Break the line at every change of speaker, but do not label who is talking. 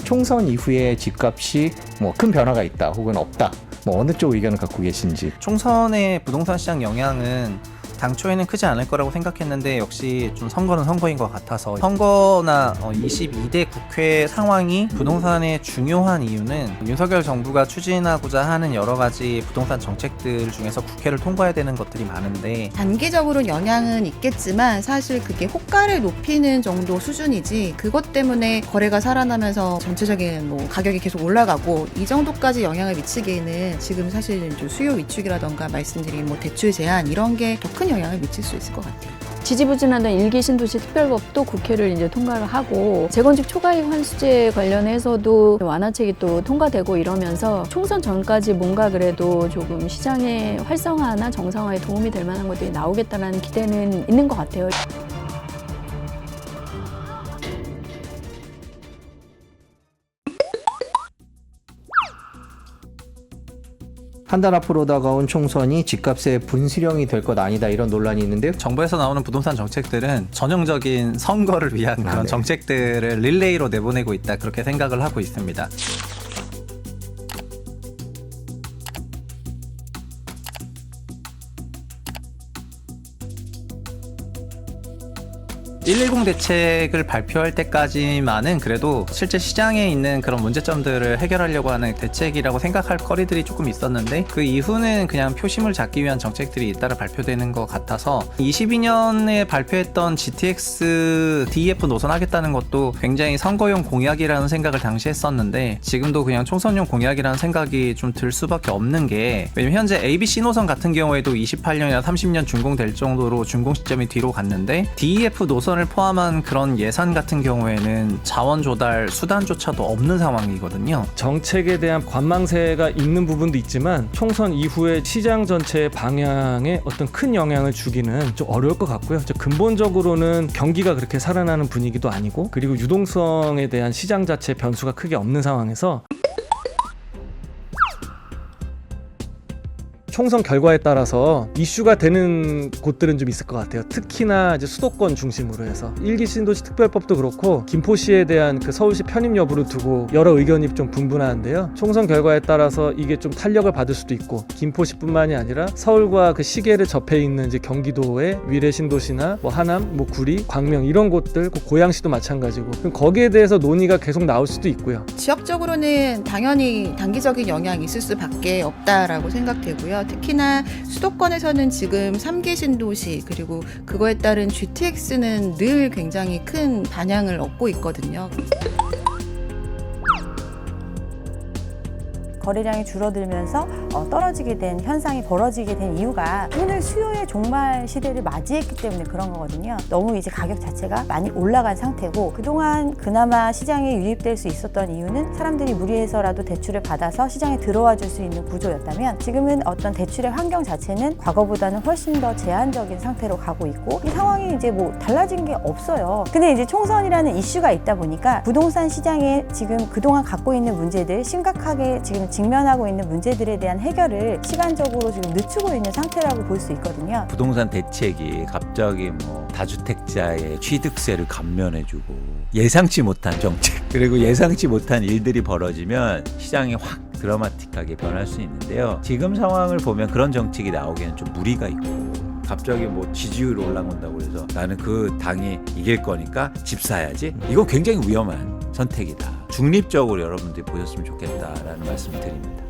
총선 이후에 집값이 뭐 큰 변화가 있다 혹은 없다, 뭐 어느 쪽 의견을 갖고 계신지.
총선의 부동산 시장 영향은 당초에는 크지 않을 거라고 생각했는데 역시 좀 선거는 선거인 것 같아서, 선거나 22대 국회 상황이 부동산에 중요한 이유는 윤석열 정부가 추진하고자 하는 여러 가지 부동산 정책들 중에서 국회를 통과해야 되는 것들이 많은데,
단기적으로 영향은 있겠지만 사실 그게 호가를 높이는 정도 수준이지 그것 때문에 거래가 살아나면서 전체적인 뭐 가격이 계속 올라가고 이 정도까지 영향을 미치기에는 지금 사실 좀 수요 위축이라던가 말씀드린 뭐 대출 제한 이런 게 더 큰 영향을 미칠 수 있을 것 같아요.
지지부진하던 일기 신도시 특별법도 국회를 이제 통과를 하고, 재건축 초과이익 환수제 관련해서도 완화책이 또 통과되고 이러면서 총선 전까지 뭔가 그래도 조금 시장의 활성화나 정상화에 도움이 될 만한 것들이 나오겠다는 기대는 있는 것 같아요.
한 달 앞으로 다가온 총선이 집값의 분수령이 될 것 아니다, 이런 논란이 있는데요.
정부에서 나오는 부동산 정책들은 전형적인 선거를 위한 그런 정책들을 릴레이로 내보내고 있다, 그렇게 생각을 하고 있습니다. 110 대책을 발표할 때까지만은 그래도 실제 시장에 있는 그런 문제점들을 해결하려고 하는 대책이라고 생각할 거리들이 조금 있었는데, 그 이후는 그냥 표심을 잡기 위한 정책들이 잇따라 발표되는 것 같아서, 22년에 발표했던 GTX DEF 노선 하겠다는 것도 굉장히 선거용 공약이라는 생각을 당시 했었는데, 지금도 그냥 총선용 공약이라는 생각이 좀 들 수밖에 없는 게, 왜냐면 현재 ABC 노선 같은 경우에도 28년이나 30년 준공될 정도로 준공 시점이 뒤로 갔는데, DEF 노선을 포함한 그런 예산 같은 경우에는 자원 조달 수단조차도 없는 상황이거든요.
정책에 대한 관망세가 있는 부분도 있지만 총선 이후에 시장 전체의 방향에 어떤 큰 영향을 주기는 좀 어려울 것 같고요. 근본적으로는 경기가 그렇게 살아나는 분위기도 아니고, 그리고 유동성에 대한 시장 자체 변수가 크게 없는 상황에서 총선 결과에 따라서 이슈가 되는 곳들은 좀 있을 것 같아요. 특히나 이제 수도권 중심으로 해서 일기 신도시 특별법도 그렇고, 김포시에 대한 그 서울시 편입 여부를 두고 여러 의견이 좀 분분하는데요. 총선 결과에 따라서 이게 좀 탄력을 받을 수도 있고, 김포시뿐만이 아니라 서울과 그 시계를 접해 있는 이제 경기도의 위례 신도시나 뭐 하남, 뭐 구리, 광명 이런 곳들, 고양시도 마찬가지고, 그럼 거기에 대해서 논의가 계속 나올 수도 있고요.
지역적으로는 당연히 단기적인 영향이 있을 수밖에 없다라고 생각되고요. 특히나 수도권에서는 지금 3기 신도시 그리고 그거에 따른 GTX는 늘 굉장히 큰 반향을 얻고 있거든요.
거래량이 줄어들면서 떨어지게 된 현상이 벌어지게 된 이유가 오늘 수요의 종말 시대를 맞이했기 때문에 그런 거거든요. 너무 이제 가격 자체가 많이 올라간 상태고, 그동안 그나마 시장에 유입될 수 있었던 이유는 사람들이 무리해서라도 대출을 받아서 시장에 들어와 줄 수 있는 구조였다면, 지금은 어떤 대출의 환경 자체는 과거보다는 훨씬 더 제한적인 상태로 가고 있고, 이 상황이 이제 뭐 달라진 게 없어요. 근데 이제 총선이라는 이슈가 있다 보니까 부동산 시장에 지금 그동안 갖고 있는 문제들, 심각하게 지금 직면하고 있는 문제들에 대한 해결을 시간적으로 지금 늦추고 있는 상태라고 볼 수 있거든요.
부동산 대책이 갑자기 뭐 다주택자의 취득세를 감면해주고, 예상치 못한 정책, 그리고 예상치 못한 일들이 벌어지면 시장이 확 드라마틱하게 변할 수 있는데요. 지금 상황을 보면 그런 정책이 나오기에는 좀 무리가 있고, 갑자기 뭐 지지율이 올라온다고 해서 나는 그 당이 이길 거니까 집 사야지, 이거 굉장히 위험한 선택이다. 중립적으로 여러분들이 보셨으면 좋겠다라는 말씀을 드립니다.